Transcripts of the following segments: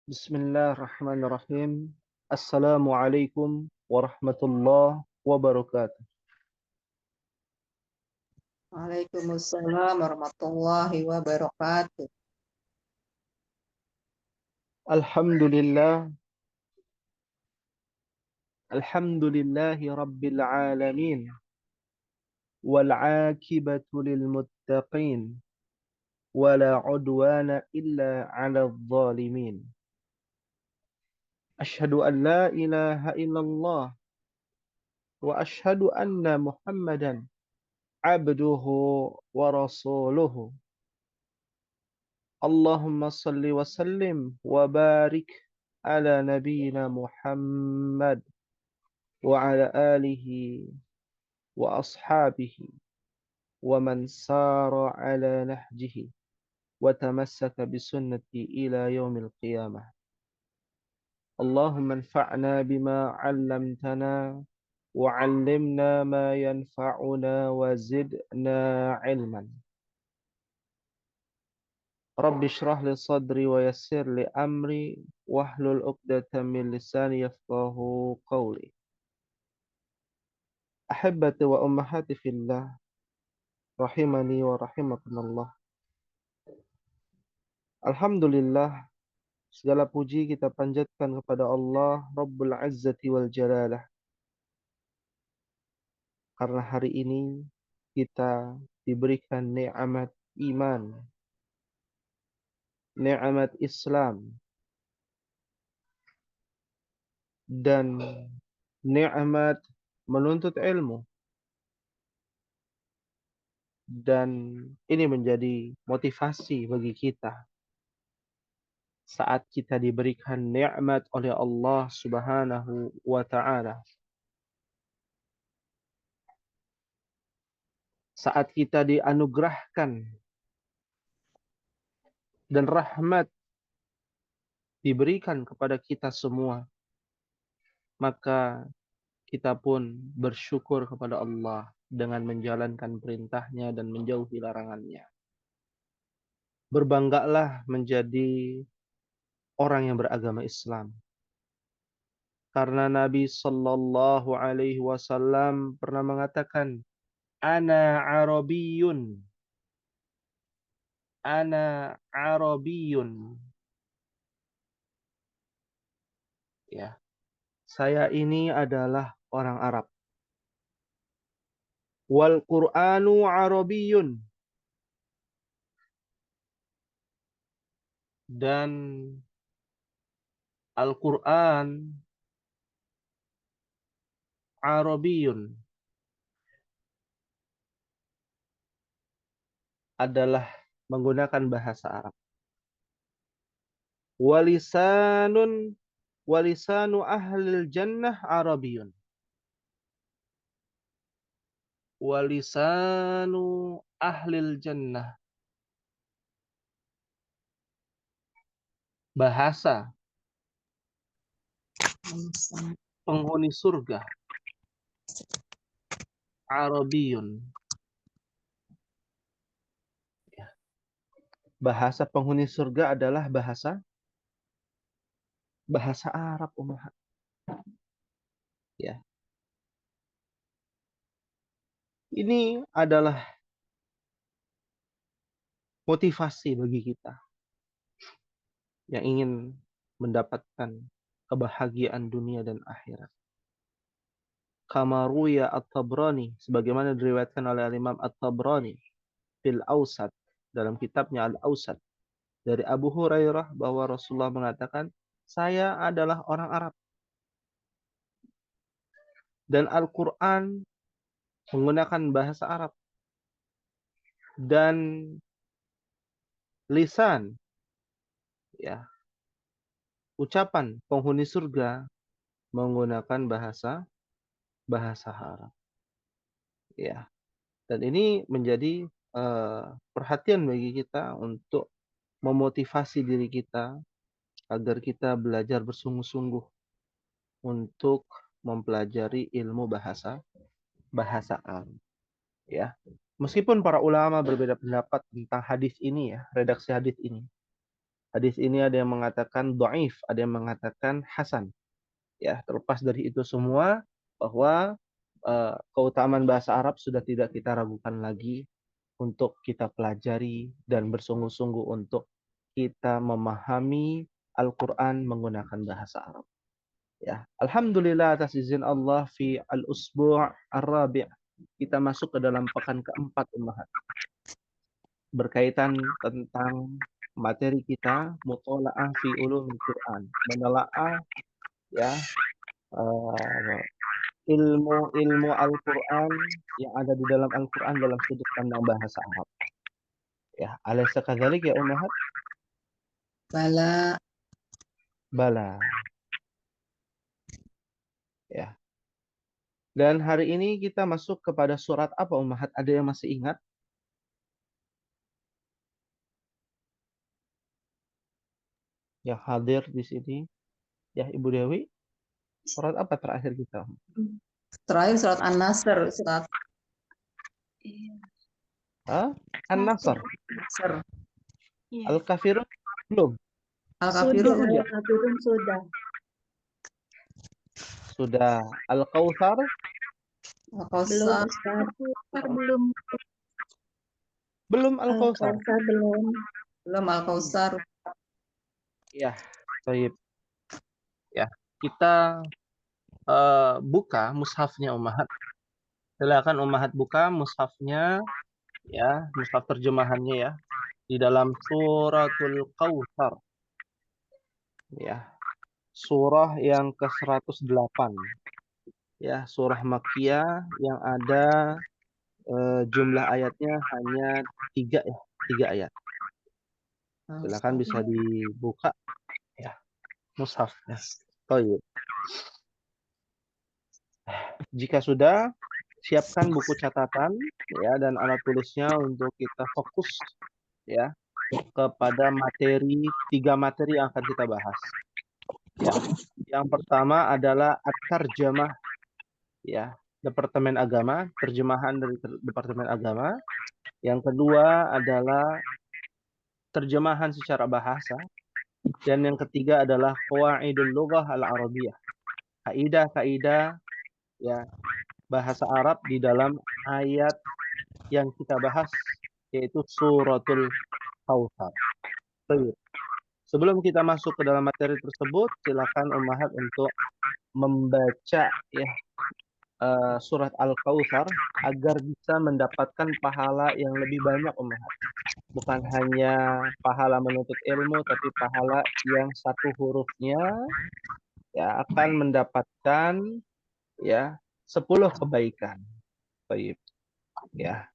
Bismillahirrahmanirrahim. Assalamualaikum warahmatullahi wabarakatuh. Waalaikumsalam warahmatullahi wabarakatuh. Alhamdulillah, alhamdulillahi rabbil alamin. Wal akibatu lil muttaqin. Wala udwana illa 'alal zalimin. Ashhadu an la ilaha illallah wa ashhadu anna Muhammadan abduhu wa rasuluhu. Allahumma salli wa sallim wa barik ala nabiyyina Muhammad wa ala alihi wa ashabihi wa man sara ala nahjihi wa tamassaka bisunnati ila yaumil qiyamah. Allahumma anfa'na bima 'allamtana wa 'allimna ma yanfa'una wa zidna 'ilman. Rabbi shrah li sadri wa yassir li amri wahlul 'uqdatam min lisani yafqahu qawli. Ahibbati wa ummahati fillah, rahimani wa rahimakumullah. Alhamdulillah, segala puji kita panjatkan kepada Allah Rabbul Izzati wal Jalalah. Karena hari ini kita diberikan nikmat iman, nikmat Islam, dan nikmat menuntut ilmu. Dan ini menjadi motivasi bagi kita saat kita diberikan nikmat oleh Allah Subhanahu wa taala. Saat kita dianugerahkan dan rahmat diberikan kepada kita semua, maka kita pun bersyukur kepada Allah dengan menjalankan perintahnya dan menjauhi larangannya. Berbanggalah menjadi orang yang beragama Islam. Karena Nabi Sallallahu Alaihi Wasallam pernah mengatakan, Ana Arabiyun. Ana Arabiyun. Ya, saya ini adalah orang Arab. Wal Qur'anu Arabiyun. Dan Al-Quran Arabiyun adalah menggunakan bahasa Arab. Walisanu ahlil jannah Arabiyun. Walisanu ahlil jannah. Bahasa penghuni surga Arabiyun. Bahasa penghuni surga adalah bahasa Arab, Umar. Ya. Ini adalah motivasi bagi kita yang ingin mendapatkan kebahagiaan dunia dan akhirat. Kama ruya At-Tabrani, sebagaimana diriwayatkan oleh Imam At-Tabrani fil Awsat, dalam kitabnya Al-Awsat, dari Abu Hurairah bahwa Rasulullah mengatakan, saya adalah orang Arab. Dan Al-Quran menggunakan bahasa Arab. Dan lisan, ya, ucapan penghuni surga menggunakan bahasa Arab. Ya. Dan ini menjadi perhatian bagi kita untuk memotivasi diri kita agar kita belajar bersungguh-sungguh untuk mempelajari ilmu bahasa Arab. Ya. Meskipun para ulama berbeda pendapat tentang hadis ini, ya, redaksi hadis ini. Hadis ini ada yang mengatakan dhaif, ada yang mengatakan hasan. Ya, terlepas dari itu semua bahwa keutamaan bahasa Arab sudah tidak kita ragukan lagi untuk kita pelajari dan bersungguh-sungguh untuk kita memahami Al-Quran menggunakan bahasa Arab. Ya, alhamdulillah atas izin Allah fi al-usbu' ar-rabi' kita masuk ke dalam pekan keempat ummahat. Berkaitan tentang materi kita mutola'ah fi ulumul Quran, menelaah ya ilmu-ilmu Al-Quran yang ada di dalam Al-Quran dalam sudut pandang bahasa Arab. Ya, alaysa kadzalik ya ummahat? Bala. Bala. Ya. Dan hari ini kita masuk kepada surat apa ummahat? Ada yang masih ingat? Yang hadir di sini? Ya, Ibu Dewi. Surat apa terakhir kita? Terakhir surat An-Nasr, surat Hah? An-Nasr. Nasr. Al-Kafirun belum. Al-Kafirun Sudah. Kafirun sudah. Sudah. Al-Kautsar Belum Al-Kausar. Ustaz. Belum. belum. Al-Kautsar. Al-Kausar belum. Belum Al-Kausar. Ya, baik. Ya, kita buka mushafnya ummahat. Silakan ummahat buka mushafnya ya, mushaf terjemahannya ya di dalam suratul Kautsar. Ya. Surah yang ke-108. Ya, surah Makkiyah yang ada jumlah ayatnya hanya 3 ya, 3 ayat. Silakan bisa dibuka ya mushafnya. Baik. Jika sudah, siapkan buku catatan ya dan alat tulisnya untuk kita fokus ya kepada materi 3 materi yang akan kita bahas. Ya. Yang pertama adalah at-tarjamah ya, Departemen Agama, terjemahan dari Departemen Agama. Yang kedua adalah terjemahan secara bahasa. Dan yang ketiga adalah qawaidul lughah al-arabiyah. Kaidah-kaidah ya bahasa Arab di dalam ayat yang kita bahas yaitu suratul Kautsar. Sebelum kita masuk ke dalam materi tersebut, silakan ummahat untuk membaca ya surat Al-Kautsar agar bisa mendapatkan pahala yang lebih banyak ummahat. Bukan hanya pahala menuntut ilmu, tapi pahala yang satu hurufnya ya akan mendapatkan ya 10 kebaikan. Baik. Ya.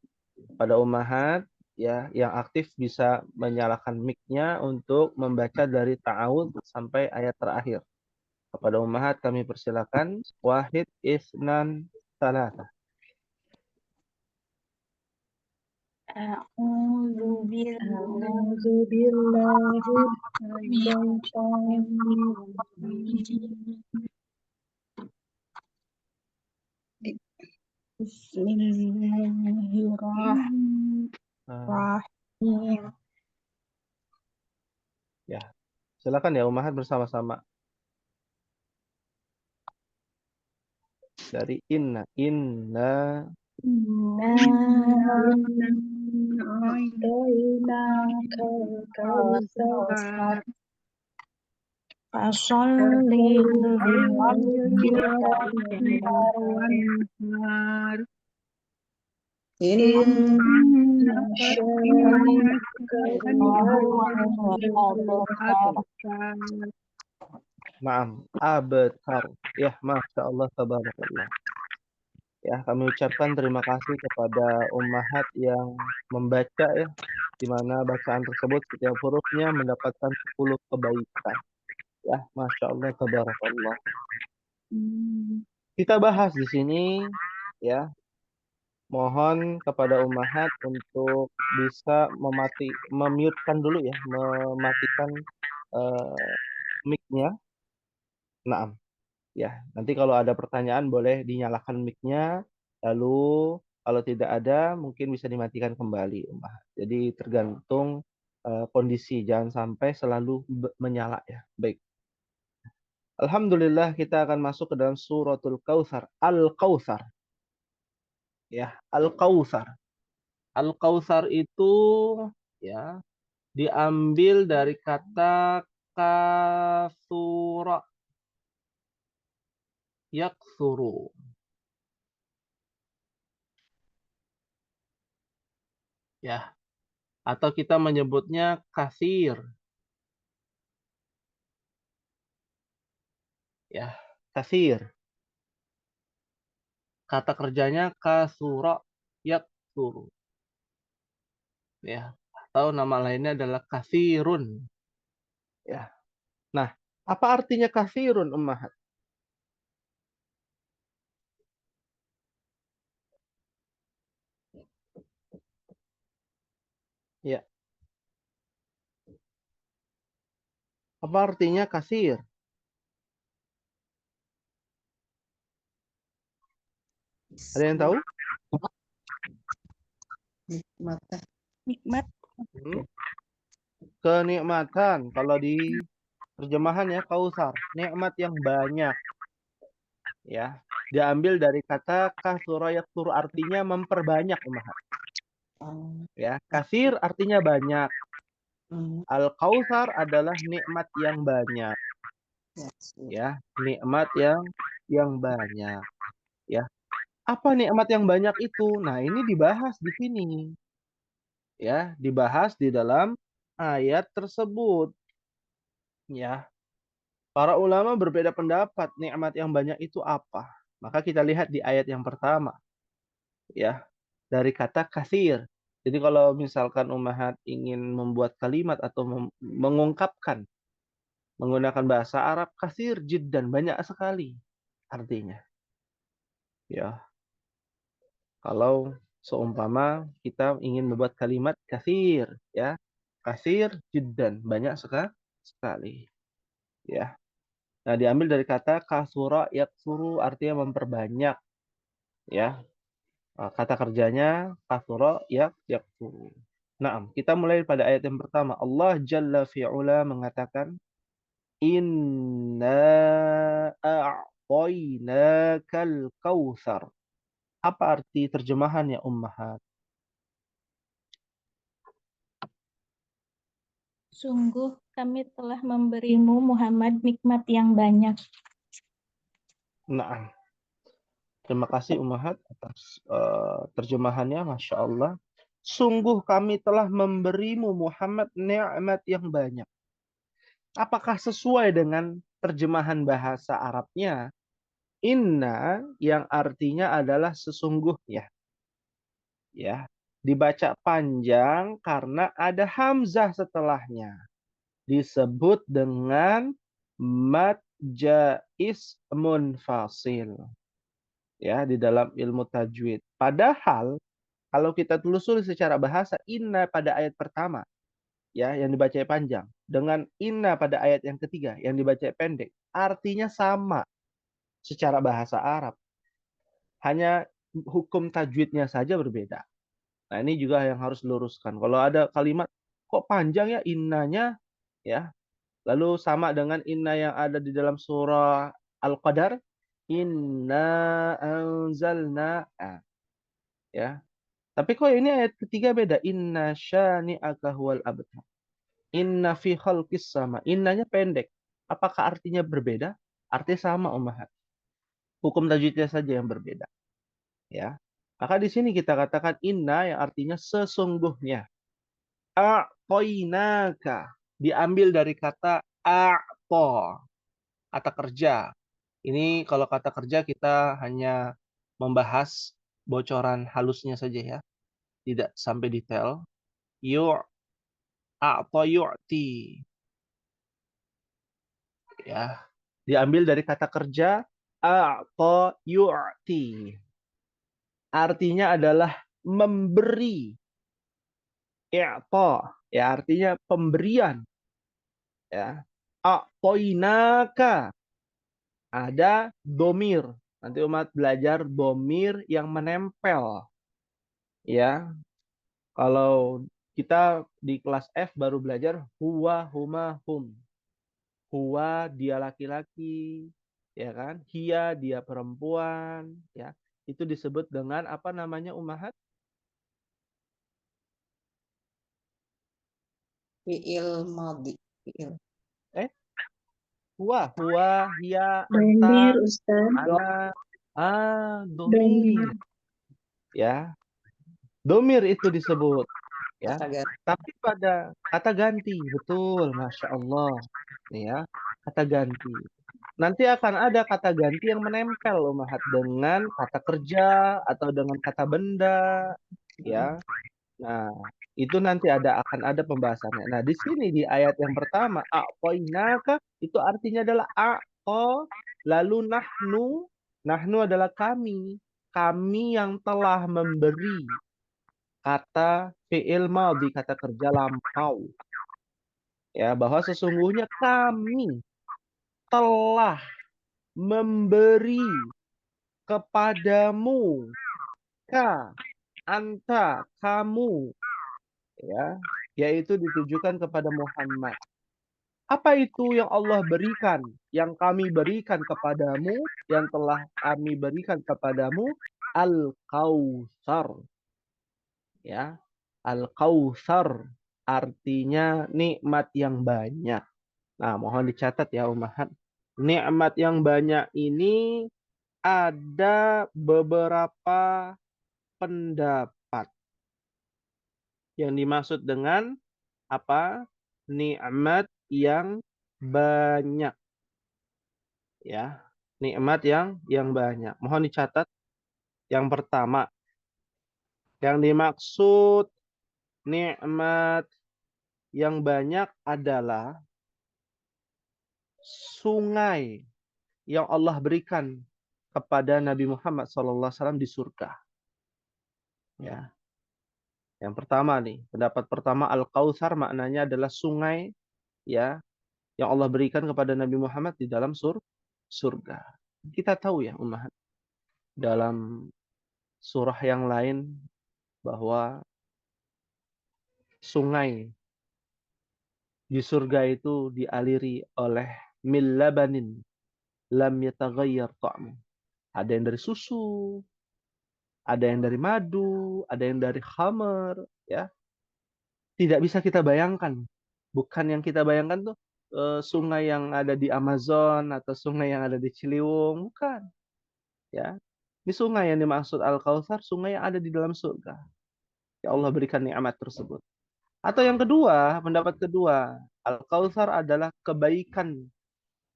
Pada ummahat ya yang aktif bisa menyalakan mic-nya untuk membaca dari ta'awudz sampai ayat terakhir. Kepada ummahat kami persilakan wahid isnan salasa. A'udzu billahi minasyaitonir rajim. Bismillahirrahmanirrahim. Ya. Silakan ya ummahat bersama-sama. Dari inna Inna a'tainaka al-kautsar fasalli lirabbika wanhar. Inna syani'aka huwal abtar. Naam, abtar. Ya, Masya Allah, tabarakallah. Ya, kami ucapkan terima kasih kepada ummahat yang membaca ya, di mana bacaan tersebut setiap hurufnya mendapatkan 10 kebaikan. Ya, Masya Allah, tabarakallah. Kita bahas di sini ya, mohon kepada ummahat untuk bisa memute-kan dulu ya, mematikan mic-nya. Naam. Ya, nanti kalau ada pertanyaan boleh dinyalakan mic-nya, lalu kalau tidak ada mungkin bisa dimatikan kembali, ummahat. Jadi tergantung kondisi, jangan sampai selalu menyala ya. Baik. Alhamdulillah kita akan masuk ke dalam suratul Kautsar. Al-Kautsar. Ya, Al-Kautsar. Al-Kautsar itu ya diambil dari kata kasura yaksuru. Ya, atau kita menyebutnya kasir. Ya, kasir. Kata kerjanya kasura yaksuru. Ya, atau nama lainnya adalah kasirun. Ya. Nah, apa artinya kasirun, Ummahat? Ya. Apa artinya kasir? Ada yang tahu? Nikmat. Nikmat. Kenikmatan. Kalau di terjemahan ya Kautsar, nikmat yang banyak. Ya, diambil dari kata kasura yaksuru, artinya memperbanyak, Ummahat. Ya, kasir artinya banyak. Al-Kautsar adalah nikmat yang banyak. Ya, nikmat yang banyak. Ya. Apa nikmat yang banyak itu? Nah, ini dibahas di sini. Ya, dibahas di dalam ayat tersebut. Ya. Para ulama berbeda pendapat nikmat yang banyak itu apa. Maka kita lihat di ayat yang pertama. Ya, dari kata kasir. Jadi kalau misalkan Ummahat ingin membuat kalimat atau mengungkapkan menggunakan bahasa Arab, kasir jiddan, banyak sekali artinya. Ya. Kalau seumpama kita ingin membuat kalimat kasir, ya. Kasir jiddan, banyak sekali. Ya. Nah, diambil dari kata kasura yaksuru, artinya memperbanyak. Ya. Kata kerjanya kasura yaksuru. Nah, kita mulai pada ayat yang pertama. Allah Jalla fi'ula mengatakan, Inna a'tainakal kautsar. Apa arti terjemahannya, Ummahat? Sungguh kami telah memberimu Muhammad nikmat yang banyak. Nah, terima kasih Ummahat atas terjemahannya, Masya Allah. Sungguh kami telah memberimu Muhammad nikmat yang banyak. Apakah sesuai dengan terjemahan bahasa Arabnya? Inna yang artinya adalah sesungguhnya. Ya, dibaca panjang karena ada hamzah setelahnya. Disebut dengan mad jaiz munfasil. Ya, di dalam ilmu tajwid. Padahal kalau kita telusuri secara bahasa, inna pada ayat pertama ya yang dibaca panjang dengan inna pada ayat yang ketiga yang dibaca pendek, artinya sama secara bahasa Arab. Hanya hukum tajwidnya saja berbeda. Nah, ini juga yang harus diluruskan. Kalau ada kalimat kok panjang ya innanya ya, lalu sama dengan inna yang ada di dalam surah Al-Qadar, inna anzalna, ya. Tapi kok ini ayat ketiga beda, inna syani'aka huwal abtar. Inna fi khalqis sama. Innanya pendek. Apakah artinya berbeda? Artinya sama, Ummahat. Hukum tajwidnya saja yang berbeda. Ya. Maka di sini kita katakan inna yang artinya sesungguhnya. A'toinaka. Diambil dari kata a'to. Kata kerja. Ini kalau kata kerja kita hanya membahas bocoran halusnya saja ya. Tidak sampai detail. A'to yu'ti. Ya. Diambil dari kata kerja a'ta yu'ti. Artinya adalah memberi. I'ta, ya artinya pemberian. Ya. A'toinaka. Ada domir. Nanti umat belajar domir yang menempel. Ya. Kalau Kita di kelas F baru belajar huwa, huma, hum. Huwa dia laki-laki, ya kan? Hia dia perempuan, ya. Itu disebut dengan apa namanya ummahat? Fi'il madhi. Fi'il. Huwa, hia, Domir, anta, Ustaz. ana, Domir. domir, ya. Domir itu disebut, ya. Kata ganti. Tapi pada kata ganti, betul, Masya Allah, ya. Kata ganti. Nanti akan ada kata ganti yang menempel ummahat dengan kata kerja atau dengan kata benda, ya. Nah, itu nanti akan ada pembahasannya. Nah, di sini di ayat yang pertama, a'tainaka itu artinya adalah lalu nahnu adalah kami. Kami yang telah memberi, kata fi'il madhi, kata kerja lampau. Ya, bahwa sesungguhnya kami telah memberi kepadamu, anta, kamu, ya, yaitu ditujukan kepada Muhammad. Apa itu yang Allah berikan, yang kami berikan kepadamu, yang telah kami berikan kepadamu? Al-Kautsar. Ya, Al-Kautsar artinya nikmat yang banyak. Nah, mohon dicatat ya ummahat. Nikmat yang banyak ini ada beberapa pendapat. Yang dimaksud dengan apa? Nikmat yang banyak. Ya, nikmat yang banyak. Mohon dicatat. Yang pertama, yang dimaksud nikmat yang banyak adalah sungai yang Allah berikan kepada Nabi Muhammad SAW di surga. Ya. Yang pertama nih, pendapat pertama Al-Kautsar maknanya adalah sungai, ya, yang Allah berikan kepada Nabi Muhammad di dalam surga. Kita tahu ya umat, dalam surah yang lain bahwa sungai di surga itu dialiri oleh min labanin lam yataghayyar ta'mu. Ada yang dari susu, ada yang dari madu, ada yang dari khamar, ya. Tidak bisa kita bayangkan. Bukan yang kita bayangkan tuh sungai yang ada di Amazon atau sungai yang ada di Ciliwung, bukan. Ya. Ini sungai yang dimaksud Al-Kautsar, sungai yang ada di dalam surga. Ya Allah berikan nikmat tersebut. Atau yang kedua, pendapat kedua, Al-Kautsar adalah kebaikan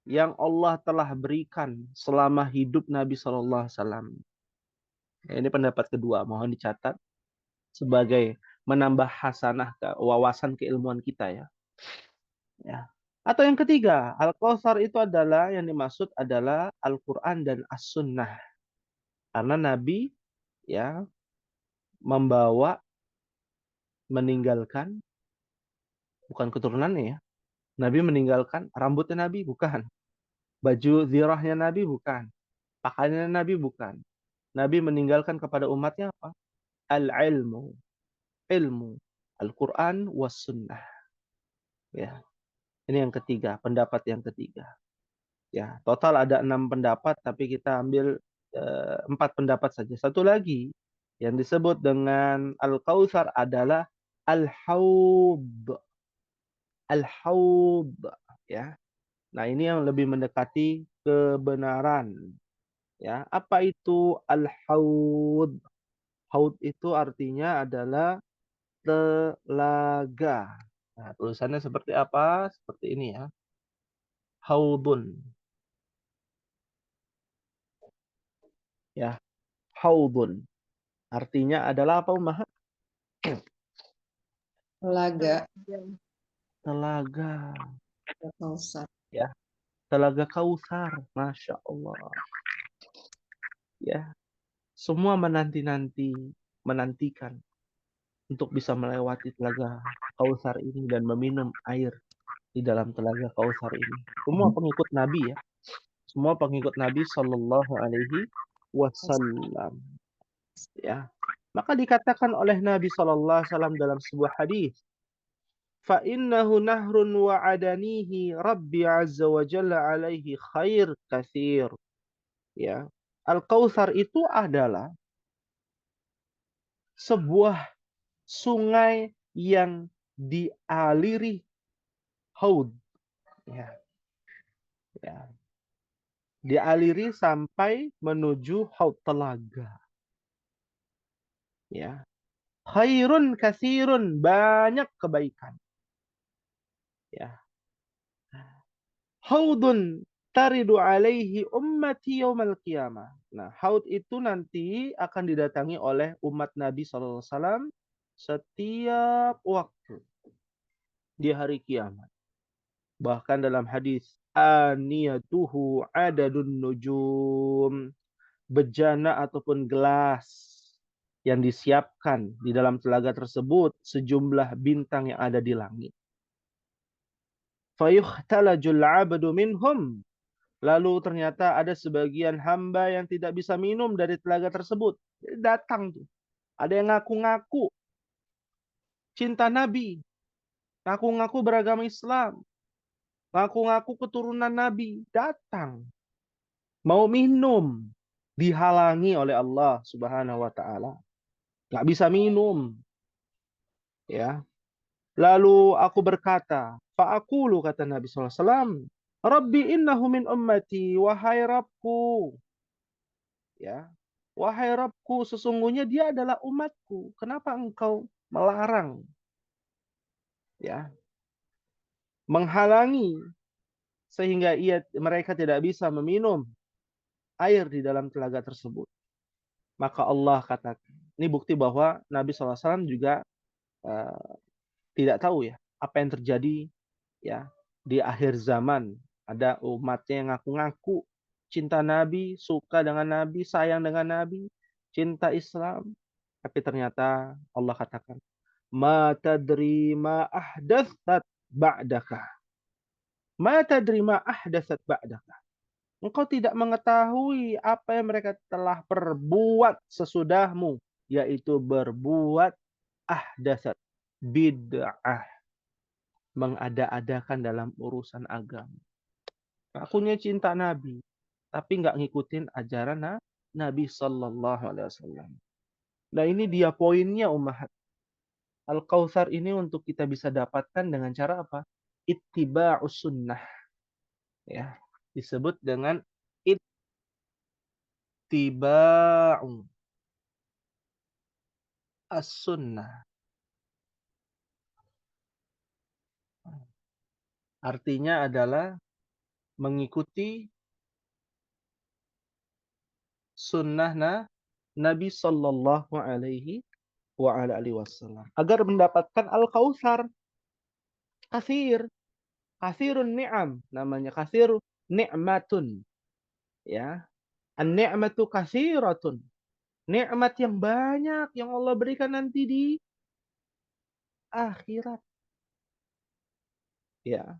yang Allah telah berikan selama hidup Nabi SAW. Ya, ini pendapat kedua, mohon dicatat sebagai menambah hasanah wawasan keilmuan kita ya. Ya. Atau yang ketiga, Al-Kautsar itu adalah yang dimaksud adalah Al-Qur'an dan As-Sunnah. Karena Nabi ya meninggalkan bukan keturunannya ya. Nabi meninggalkan rambutnya Nabi bukan. Baju zirahnya Nabi bukan. Pakaiannya Nabi bukan. Nabi meninggalkan kepada umatnya apa? Al-ilmu. Ilmu. Al-Quran was sunnah. Ya. Ini yang ketiga. Pendapat yang ketiga. Ya. Total ada 6 pendapat. Tapi kita ambil 4 pendapat saja. Satu lagi. Yang disebut dengan Al-Kautsar adalah Al-Haud. Al-Haud. Ya. Nah, ini yang lebih mendekati kebenaran. Ya, apa itu al-haud? Haud itu artinya adalah telaga. Nah, tulisannya seperti apa? Seperti ini ya. Haudun. Ya, haudun. Artinya adalah apa, Umah? Telaga. Telaga. Kautsar. Ya, telaga Kautsar. Masya Allah. Ya, semua menantikan untuk bisa melewati telaga Kautsar ini dan meminum air di dalam telaga Kautsar ini. Semua pengikut Nabi ya. Semua pengikut Nabi Shallallahu Alaihi Wasallam. Ya. Maka dikatakan oleh Nabi SAW dalam sebuah hadis, فَإِنَّهُ نَهْرٌ وَعَدَنِيهِ رَبِّي عَزَّ وَجَلَّ عَلَيْهِ خَيْرٌ كَثِيرٌ. Ya, Al-Kautsar itu adalah sebuah sungai yang dialiri haud, ya, ya, dialiri sampai menuju haud telaga. Ya, khairun katsirun, banyak kebaikan. Ya, haudun taridu alaihi ummati yaumal qiyamah. Nah, haud itu nanti akan didatangi oleh umat Nabi SAW setiap waktu di hari kiamat. Bahkan dalam hadis, aniyatuhu adadun nujum, bejana ataupun gelas yang disiapkan di dalam telaga tersebut sejumlah bintang yang ada di langit. Fayukhtalajul 'abdu minhum. Lalu ternyata ada sebagian hamba yang tidak bisa minum dari telaga tersebut. Datang tuh. Ada yang ngaku-ngaku cinta Nabi, ngaku-ngaku beragama Islam, ngaku-ngaku keturunan Nabi, datang mau minum, dihalangi oleh Allah Subhanahu wa taala. Nggak bisa minum. Ya. Lalu aku berkata, fa'aqulu, kata Nabi SAW, Rabbi innahu min ummati, wahai Rabbku. Ya. Wahai Rabbku, sesungguhnya dia adalah umatku. Kenapa engkau melarang? Ya. Menghalangi sehingga mereka tidak bisa meminum air di dalam telaga tersebut. Maka Allah katakan, ini bukti bahwa Nabi SAW juga tidak tahu ya apa yang terjadi ya di akhir zaman. Ada umatnya yang ngaku-ngaku cinta Nabi, suka dengan Nabi, sayang dengan Nabi, cinta Islam, tapi ternyata Allah katakan, ma tadri ma ahdatsat ba'daka, ma tadri ma ahdatsat ba'daka. Engkau tidak mengetahui apa yang mereka telah perbuat sesudahmu, yaitu berbuat ahdatsat, bid'ah, mengada-adakan dalam urusan agama. Akunya cinta Nabi, tapi nggak ngikutin ajaran Nabi Sallallahu Alaihi Wasallam. Nah ini dia poinnya Ummahat. Al-Kautsar ini untuk kita bisa dapatkan dengan cara apa? Ittiba'us sunnah. Ya, disebut dengan ittiba'u as-sunnah. Artinya adalah mengikuti sunnah Nabi Sallallahu Alaihi Wasallam agar mendapatkan Al-Kautsar. Kathirun ni'am, namanya kathir ni'matun. Ya, an-ni'matu kathiratun. Nikmat yang banyak yang Allah berikan nanti di akhirat. Ya,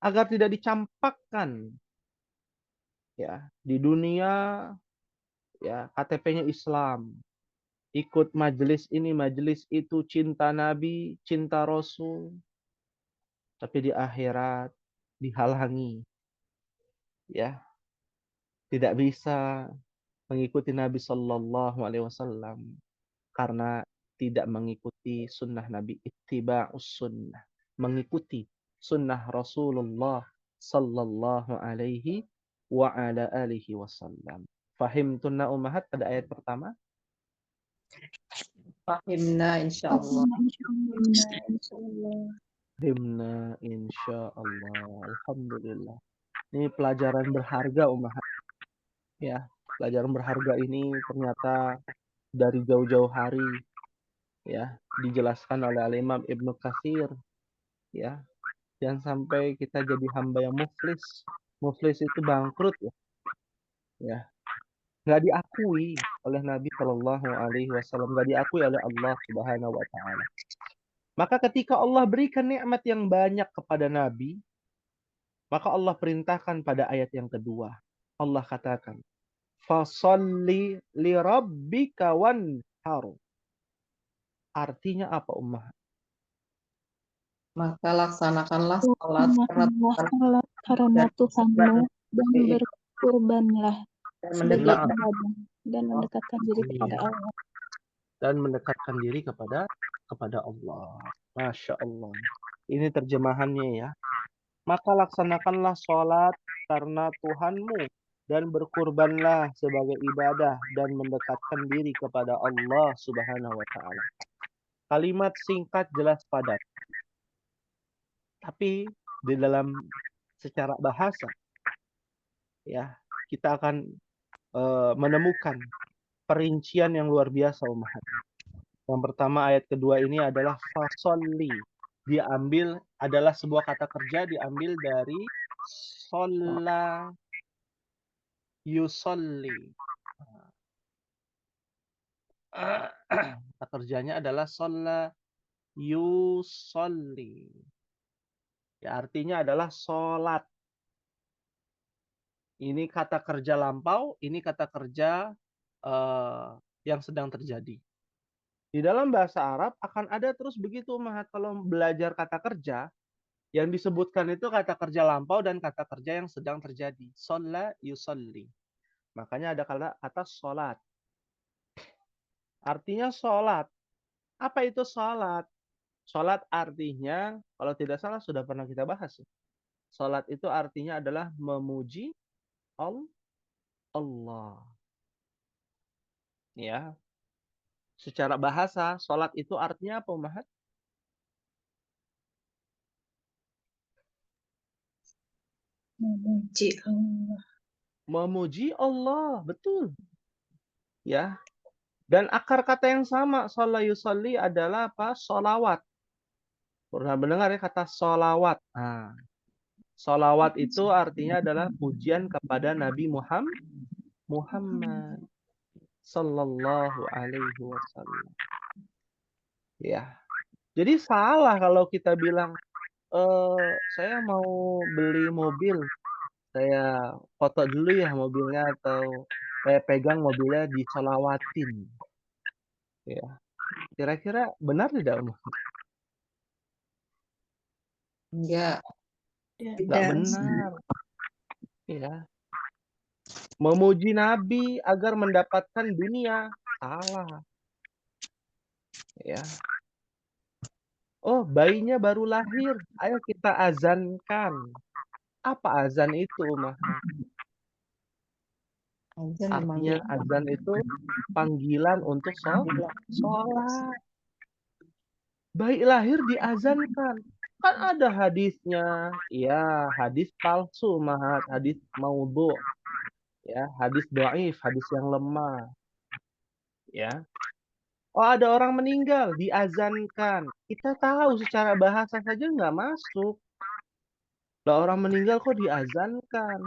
agar tidak dicampakkan ya di dunia. Ya, KTP-nya Islam, ikut majelis ini majelis itu, cinta Nabi, cinta Rasul, tapi di akhirat dihalangi, ya, tidak bisa mengikuti Nabi Sallallahu Alaihi Wasallam karena tidak mengikuti sunnah Nabi, ittiba'us sunnah, mengikuti sunnah Rasulullah Sallallahu Alaihi wa ala alihi wasallam. Fahimtunna ummahat pada ayat pertama? Fahimna insyaallah. Fahimna insyaallah. Alhamdulillah. Ini pelajaran berharga ummahat. Ya, pelajaran berharga ini ternyata dari jauh-jauh hari ya dijelaskan oleh Al-Imam Ibnu Katsir ya. Jangan sampai kita jadi hamba yang muflis. Muflis itu bangkrut ya. Ya, nggak diakui oleh Nabi Shallallahu Alaihi Wasallam, nggak diakui oleh Allah Subhanahu Wa Taala. Maka ketika Allah berikan nikmat yang banyak kepada Nabi, maka Allah perintahkan pada ayat yang kedua. Allah katakan, fasalli li rabbika wanhar. Artinya apa, Ummah? Maka laksanakanlah salat karena Laksanakanlah Tuhan salat karena dan Tuhanmu dan berkurbanlah berkurbanlah dan sebagai Naam. mendekatkan ibadah dan Allah. mendekatkan diri kepada Iya. Allah. Dan mendekatkan diri kepada Allah. Masya Allah. Ini terjemahannya ya. Maka laksanakanlah sholat karena Tuhanmu dan berkurbanlah sebagai ibadah dan mendekatkan diri kepada Allah Subhanahu wa taala. Kalimat singkat jelas padat. Tapi di dalam secara bahasa ya, kita akan menemukan perincian yang luar biasa, umat. Yang pertama, ayat kedua ini adalah fasolli. Adalah sebuah kata kerja diambil dari sholla yusolli. Kata kerjanya adalah sholla yusolli. Ya, artinya adalah sholat. Ini kata kerja lampau, ini kata kerja yang sedang terjadi. Di dalam bahasa Arab akan ada terus begitu, Mahat. Kalau belajar kata kerja, yang disebutkan itu kata kerja lampau dan kata kerja yang sedang terjadi. Sholla yusolli. Makanya ada kata sholat. Artinya sholat. Apa itu sholat? Sholat artinya, kalau tidak salah sudah pernah kita bahas. Sholat itu artinya adalah memuji Allah. Ya. Secara bahasa, sholat itu artinya apa, Mahat? Memuji Allah. Memuji Allah, betul. Ya. Dan akar kata yang sama, sholla yusolli adalah apa? Sholawat. Pernah mendengar ya kata sholawat? Nah, sholawat itu artinya adalah pujian kepada Nabi Muhammad sallallahu alaihi wasallam. Ya. Jadi salah kalau kita bilang, saya mau beli mobil, saya foto dulu ya mobilnya atau saya pegang mobilnya disolawatin. Ya. Kira-kira benar tidak, Om? Enggak. Nggak benar. Ya. Memuji Nabi agar mendapatkan dunia. Salah. Ya. Oh, bayinya baru lahir. Ayo kita azankan. Apa azan itu, Mah? Azan Artinya memanggil azan itu panggilan untuk panggilan. sholat. Bayi lahir diazankan. Kan ada hadisnya. Ya, hadis palsu, Mahat. Hadis maudhu. Ya, hadis dhaif, hadis yang lemah. Ya. Oh, ada orang meninggal, diazankan. Kita tahu secara bahasa saja nggak masuk. Lah orang meninggal kok diazankan?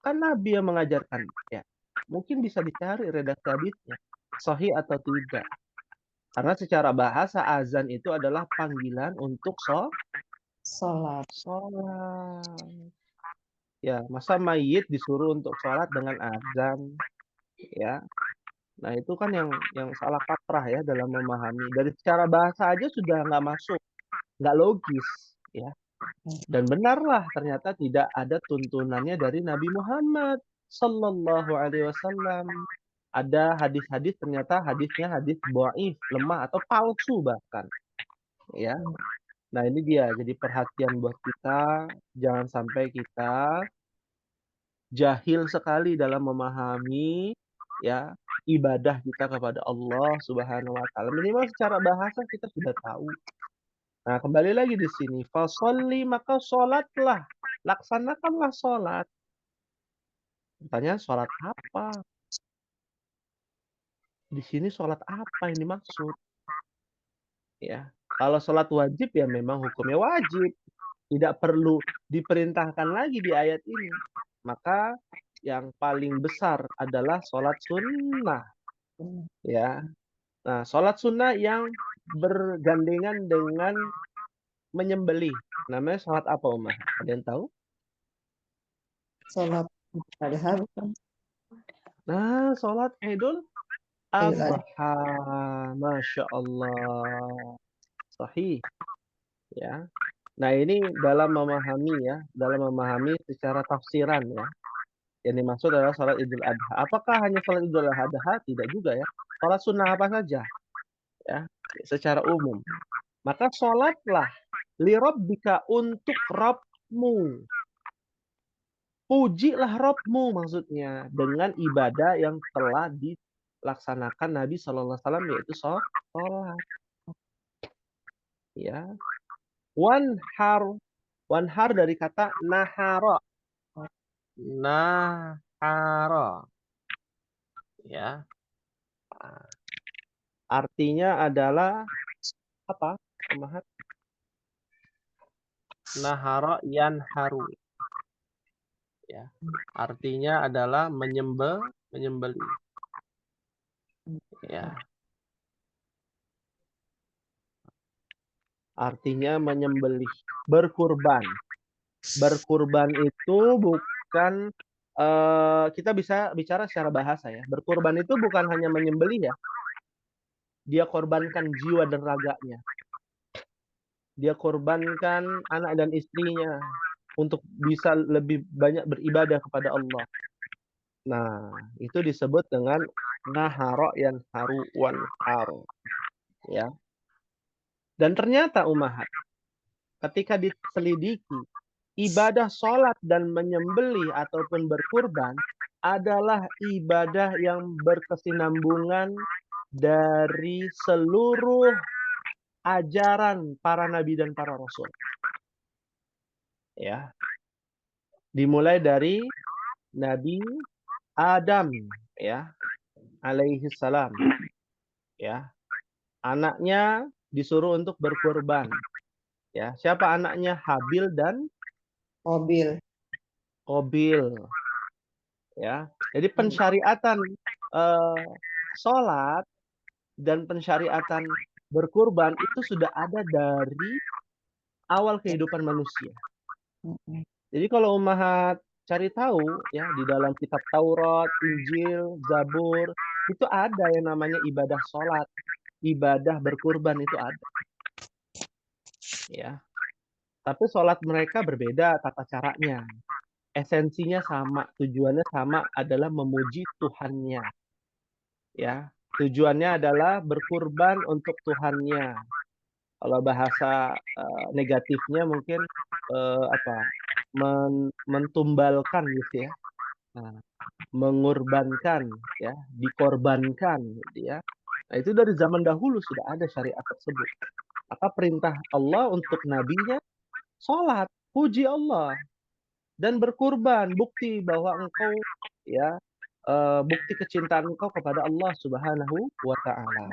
Kan Nabi yang mengajarkan. Ya, mungkin bisa dicari redaksi hadisnya. Sahih atau tidak. Karena secara bahasa azan itu adalah panggilan untuk Salat. sholat. Ya, masa mayit disuruh untuk sholat dengan azan? Ya, nah itu kan yang salah kaprah ya dalam memahami. Dari secara bahasa aja sudah nggak masuk, nggak logis, ya. Dan benarlah ternyata tidak ada tuntunannya dari Nabi Muhammad Sallallahu Alaihi Wasallam. Ada hadis-hadis ternyata hadisnya hadis dhaif, lemah atau palsu bahkan, ya. Nah ini dia jadi perhatian buat kita, jangan sampai kita jahil sekali dalam memahami ya ibadah kita kepada Allah Subhanahu wa taala. Minimal secara bahasa kita sudah tahu. Nah, kembali lagi di sini, fasholli maka sholatlah, laksanakanlah sholat. Pertanyaan sholat apa? Di sini sholat apa yang dimaksud? Ya, kalau sholat wajib ya memang hukumnya wajib, tidak perlu diperintahkan lagi di ayat ini. Maka yang paling besar adalah sholat sunnah. Ya, nah sholat sunnah yang bergandengan dengan menyembelih. Namanya sholat apa, Umar? Ada yang tahu? Salat adha. Nah, sholat Idul adha. Masya Allah. Sahih. Ya. Nah, ini dalam memahami secara tafsiran ya. Yang dimaksud adalah salat Idul Adha. Apakah hanya salat Idul Adha? Tidak juga ya. Salat sunnah apa saja ya, secara umum. Maka salatlah li rabbika, untuk Rabbmu. Pujilah Rabbmu maksudnya dengan ibadah yang telah dilaksanakan Nabi sallallahu alaihi wasallam, yaitu salat. Ya. Wanhar dari kata nahara. Nahara. Ya. Artinya adalah apa? Pemahat. Nahara yanharu. Ya. Artinya adalah menyembelih. Ya. Artinya menyembelih, berkurban. Berkurban itu bukan kita bisa bicara secara bahasa ya. Berkurban itu bukan hanya menyembelih ya. Dia korbankan jiwa dan raganya. Dia korbankan anak dan istrinya untuk bisa lebih banyak beribadah kepada Allah. Nah, itu disebut dengan nahara yanharu wanhar. Ya. Dan ternyata ummahat, ketika diselidiki, ibadah sholat dan menyembelih ataupun berkurban adalah ibadah yang berkesinambungan dari seluruh ajaran para nabi dan para rasul. Ya. Dimulai dari Nabi Adam ya, alaihi salam. Ya. Anaknya disuruh untuk berkurban. Ya, siapa anaknya? Habil dan Qabil. Ya. Jadi pensyariatan sholat dan pensyariatan berkurban itu sudah ada dari awal kehidupan manusia. Jadi kalau ummahat cari tahu ya, di dalam kitab Taurat, Injil, Zabur, itu ada yang namanya ibadah sholat, ibadah berkurban itu ada. Ya. Tapi sholat mereka berbeda tata caranya. Esensinya sama, tujuannya sama, adalah memuji Tuhannya. Ya, tujuannya adalah berkurban untuk Tuhannya. Kalau bahasa negatifnya mungkin mentumbalkan gitu ya. Nah, mengorbankan ya, dikorbankan gitu ya. Nah, itu dari zaman dahulu sudah ada syariat tersebut. Maka perintah Allah untuk nabinya sholat, puji Allah, dan berkurban, bukti bahwa engkau ya bukti kecintaan engkau kepada Allah Subhanahu wa taala.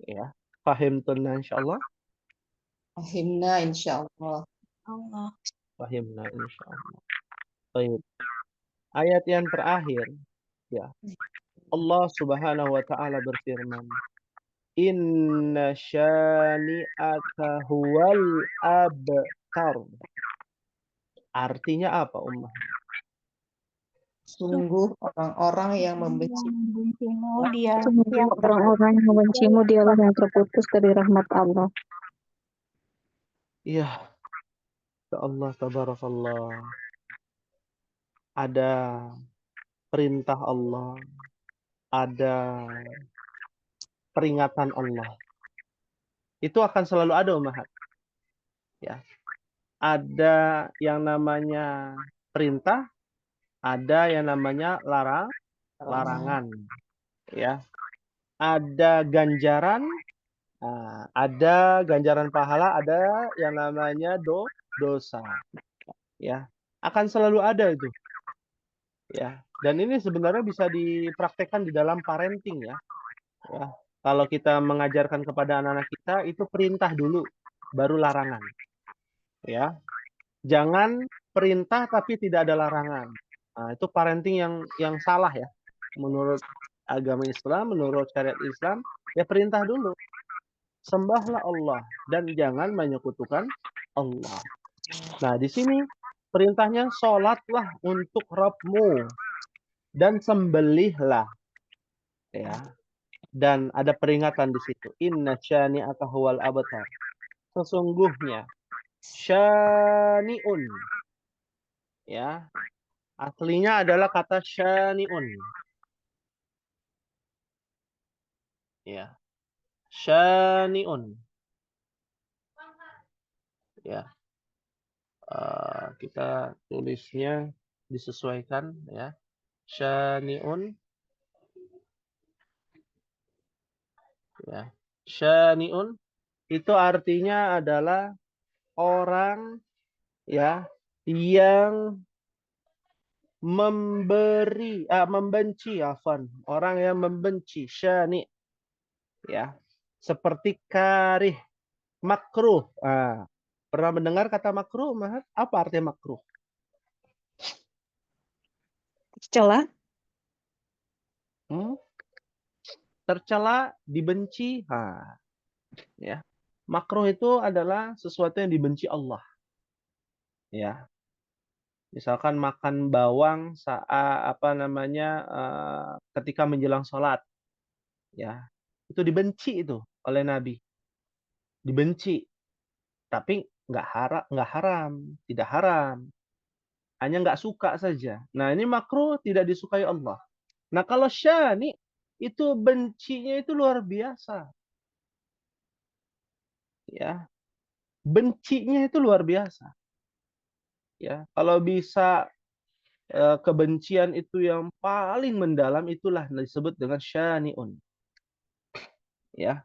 Ya. Fahim tunna insyaallah. Fahimna insyaallah. Allah. Fahimna insyaallah. Baik. Ayat yang terakhir ya. Allah Subhanahu wa taala berfirman, "Inna syani'aka huwal abtar." Artinya apa, Ummah? Sungguh orang-orang yang membencimu, dia Sungguh yang orang-orang yang membencimu, dialah yang terputus dari rahmat Allah. Iya. Ya Allah, tabarakallah. Ada perintah Allah, ada peringatan Allah. Itu akan selalu ada, ummahat. Ya. Ada yang namanya perintah, ada yang namanya larangan. Ya. Ada ganjaran, ada ganjaran pahala, ada yang namanya dosa. Ya. Akan selalu ada itu. Ya. Dan ini sebenarnya bisa dipraktekkan di dalam parenting ya. Ya. Kalau kita mengajarkan kepada anak-anak kita, itu perintah dulu, baru larangan. Ya. Jangan perintah tapi tidak ada larangan. Nah, itu parenting yang salah ya. Menurut agama Islam, menurut syariat Islam, ya perintah dulu. Sembahlah Allah dan jangan menyekutukan Allah. Nah, di sini perintahnya sholatlah untuk Rabbmu dan sembelihlah. Ya. Dan ada peringatan di situ. Inna syani'aka huwal abtar. Sesungguhnya syani'un, ya, aslinya adalah kata syani'un, ya, syani'un, ya. Kita tulisnya disesuaikan, ya, syani'un, ya, syani'un itu artinya adalah orang, ya, yang membenci, orang yang membenci, syani, ya, seperti karih, makruh. Pernah mendengar kata makruh, Mahat? Apa artinya makruh? Tercela, Tercela, dibenci. Ya. Makruh itu adalah sesuatu yang dibenci Allah. Ya. Misalkan makan bawang ketika menjelang sholat. Ya. Itu dibenci itu oleh Nabi. Dibenci. Tapi nggak haram, tidak haram. Hanya nggak suka saja. Nah, ini makruh, tidak disukai Allah. Nah, kalau syani itu bencinya itu luar biasa. Ya. Bencinya itu luar biasa. Ya, kalau bisa kebencian itu yang paling mendalam, itulah disebut dengan syani'un. Ya.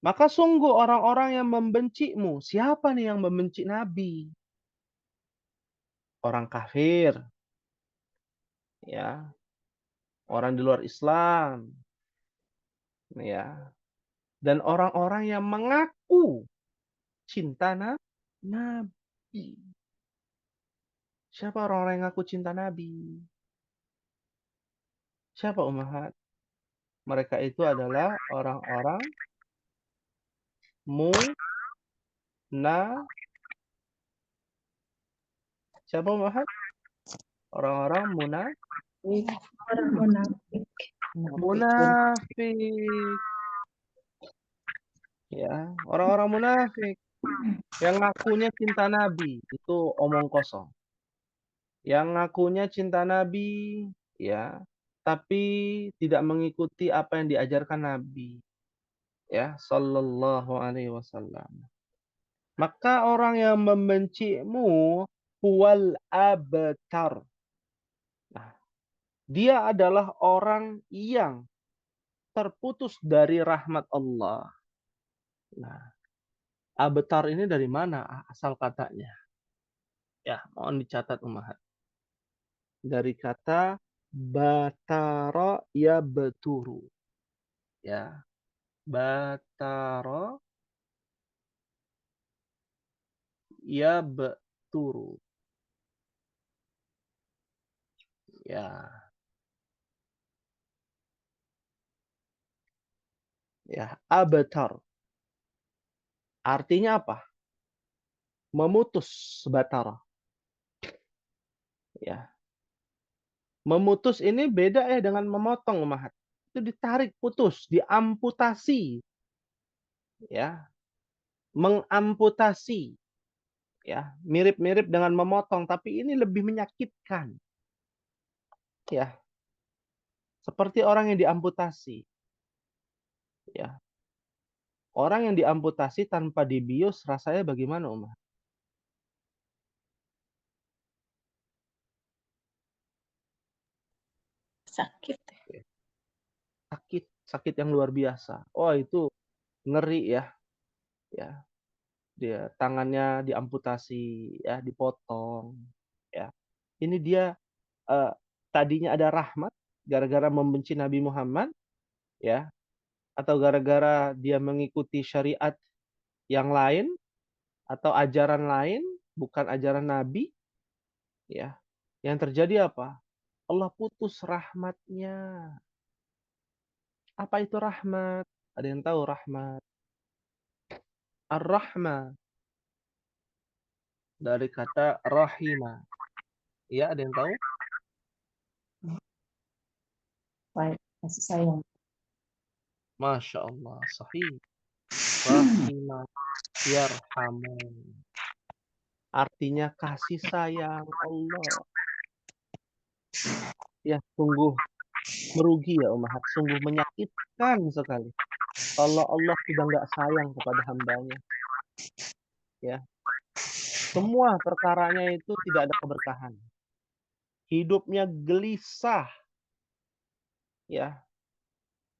Maka sungguh orang-orang yang membencimu, siapa nih yang membenci Nabi? Orang kafir. Ya. Orang di luar Islam. Ya. Dan orang-orang yang mengaku cinta Nabi. Siapa orang-orang yang ngaku cinta Nabi? Siapa Ummahat? Mereka itu adalah orang-orang siapa Ummahat? Orang-orang munafik. Ya, orang-orang munafik yang ngakunya cinta Nabi itu omong kosong. Yang ngakunya cinta Nabi, ya, tapi tidak mengikuti apa yang diajarkan Nabi, ya, sallallahu alaihi wasallam. Maka orang yang membencimu huwal abtar. Nah, dia adalah orang yang terputus dari rahmat Allah. Nah, abtar ini dari mana asal katanya? Ya, mohon dicatat Ummahat. Dari kata batara ya beturu. Ya, batara ya beturu. Ya. Ya, abtar. Artinya apa? Memutus batara. Ya. Memutus ini beda ya dengan memotong Ummahat. Itu ditarik, putus, diamputasi. Ya. Mengamputasi. Ya, mirip-mirip dengan memotong, tapi ini lebih menyakitkan. Ya. Seperti orang yang diamputasi. Ya. Orang yang diamputasi tanpa dibius rasanya bagaimana, Umar? Sakit. Sakit yang luar biasa. Oh, itu ngeri ya. Ya. Dia tangannya diamputasi, ya, dipotong, ya. Ini dia tadinya ada rahmat gara-gara membenci Nabi Muhammad, ya, atau gara-gara dia mengikuti syariat yang lain atau ajaran lain bukan ajaran Nabi, ya. Yang terjadi apa? Allah putus rahmatnya. Apa itu rahmat? Ada yang tahu rahmat? Ar-Rahmah dari kata rahimah. Ya, ada yang tahu? Baik, kasih sayang. Masya Allah, sahih. Rahimah yarhamun. Artinya kasih sayang Allah. Ya, sungguh merugi ya Ummahat, sungguh menyakitkan sekali. Kalau Allah sudah nggak sayang kepada hambanya, ya, semua perkaranya itu tidak ada keberkahan. Hidupnya gelisah, ya,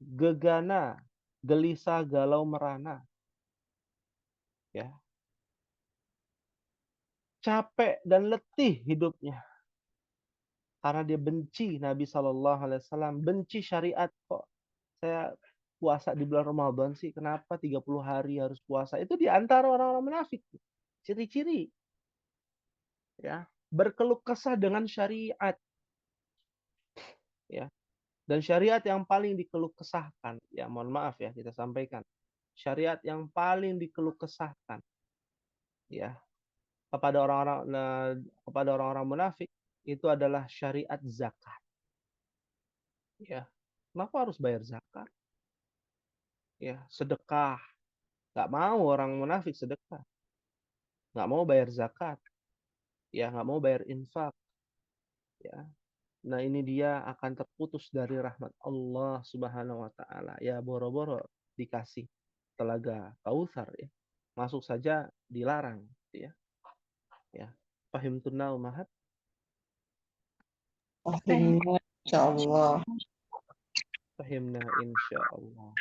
gegana, gelisah, galau, merana, ya, capek dan letih hidupnya karena dia benci Nabi Shallallahu Alaihi Wasallam, benci syariat. Kok saya puasa di bulan Ramadan sih, kenapa 30 hari harus puasa? Itu di antara orang-orang munafik. Ciri-ciri, ya, berkeluh kesah dengan syariat, ya. Dan syariat yang paling dikeluh kesahkan, ya mohon maaf ya kita sampaikan, syariat yang paling dikeluh kesahkan, ya, kepada orang-orang munafik itu adalah syariat zakat, ya. Kenapa harus bayar zakat? Ya, sedekah, nggak mau orang munafik sedekah, nggak mau bayar zakat, ya, nggak mau bayar infak, ya. Nah, ini dia akan terputus dari rahmat Allah Subhanahu wa taala. Ya, boro-boro dikasih telaga Kautsar, ya. Masuk saja dilarang, ya. Ya. Fahim tunna Ummahat? Fahimna insyaallah. Fahimna insyaallah.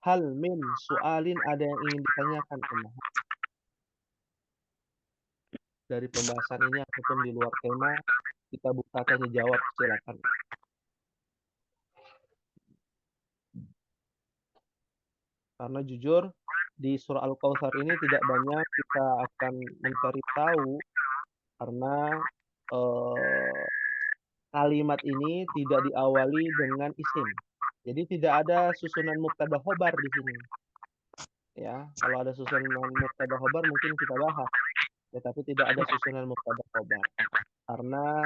Hal min su'alin, ada yang ingin ditanyakan Ummahat dari pembahasan ini ataupun di luar tema? Kita buka tanya jawab, silakan. Karena jujur di surah Al-Kautsar ini tidak banyak kita akan mencari tahu karena kalimat ini tidak diawali dengan isim. Jadi tidak ada susunan mubtada khobar di sini. Ya, kalau ada susunan mubtada khobar mungkin kita bahas. Ya, tapi tidak ada susunan mubtada khobar. Karena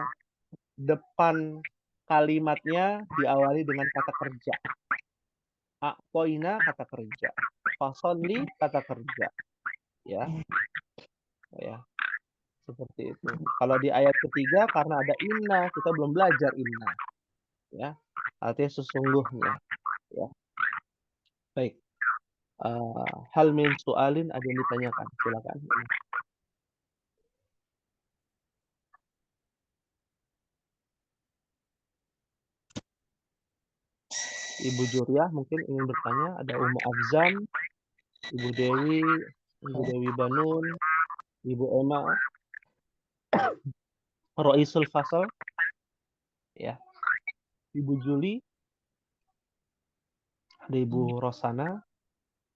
depan kalimatnya diawali dengan kata kerja. A'toina kata kerja. Fasholli kata kerja. Ya. Ya. Seperti itu. Kalau di ayat ketiga karena ada inna, kita belum belajar inna. Ya. Artinya sesungguhnya. Ya. Baik. Hal min su'alin, ada yang ditanyakan. Silakan. Ibu Juriah mungkin ingin bertanya. Ada Ummu Afzam, Ibu Dewi Banun, Ibu Emma, Roisul Fasal, ya, Ibu Juli, ada Ibu Rosana,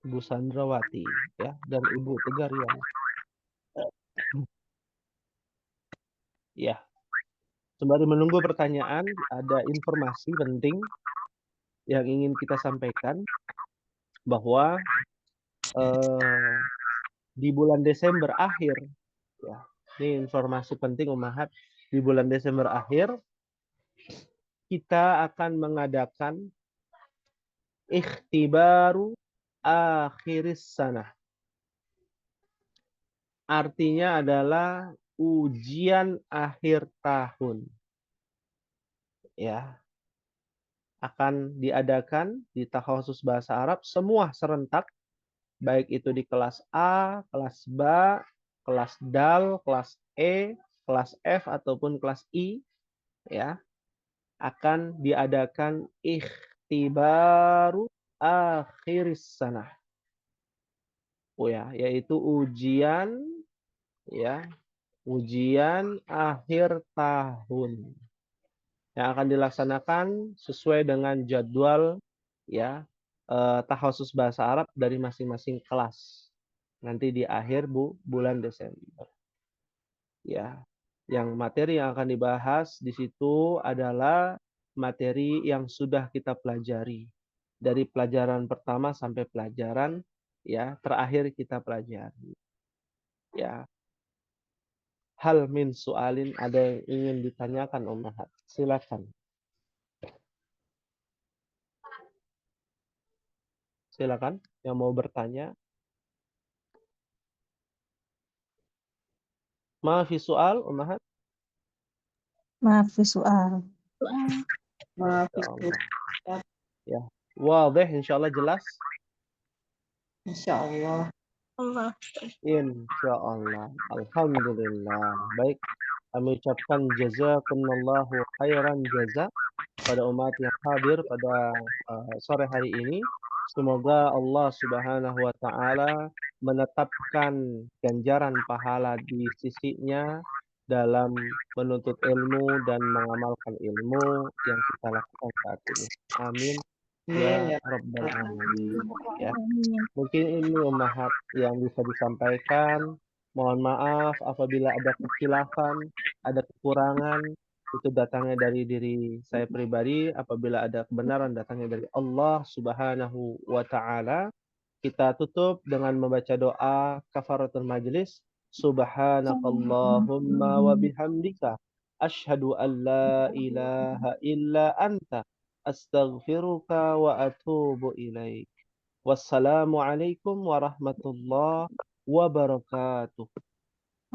Ibu Sandrawati, ya, dan Ibu Tegarian. Ya. Sembari menunggu pertanyaan, ada informasi penting yang ingin kita sampaikan bahwa di bulan Desember akhir, ya, ini informasi penting Ummahat, di bulan Desember akhir kita akan mengadakan ikhtibaru akhiris sanah. Artinya adalah ujian akhir tahun. Ya. Akan diadakan di Takhasus Bahasa Arab semua serentak, baik itu di kelas A, kelas B, kelas DAL, kelas E, kelas F ataupun kelas I, ya, akan diadakan ikhtibaru akhiris sanah. Oh ya, yaitu ujian, ya, ujian akhir tahun yang akan dilaksanakan sesuai dengan jadwal, ya, takhasus bahasa Arab dari masing-masing kelas nanti di akhir bulan Desember. Ya, yang materi yang akan dibahas di situ adalah materi yang sudah kita pelajari dari pelajaran pertama sampai pelajaran, ya, terakhir kita pelajari. Ya. Hal min su'alin, ada yang ingin ditanyakan Ummahat? Silakan. Silakan yang mau bertanya. Ma fi soal, Ummahat? Maaf visual. Doa. Maaf Insyaallah. itu. Ya. Wadih, insyaallah jelas. Insyaallah. Allah. Insyaallah. Alhamdulillah. Baik, kami ucapkan jazakumullahu khairan jaza pada umat yang hadir pada sore hari ini. Semoga Allah Subhanahu wa taala menetapkan ganjaran pahala di sisinya dalam menuntut ilmu dan mengamalkan ilmu yang kita lakukan saat ini. Amin Amin ya ya. rabbal alamin. Ya. Amin. Mungkin ini Ummahat yang bisa disampaikan. Mohon maaf apabila ada kekilafan, ada kekurangan, itu datangnya dari diri saya pribadi. Apabila ada kebenaran datangnya dari Allah Subhanahu wa taala. Kita tutup dengan membaca doa kafaratul majlis. Subhanakallahumma wa bihamdika asyhadu an la ilaha illa anta astaghfiruka wa atubu ilaik. Wassalamualaikum warahmatullahi wabarakatuh.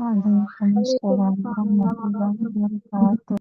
Waalaikumsalam warahmatullahi wabarakatuh.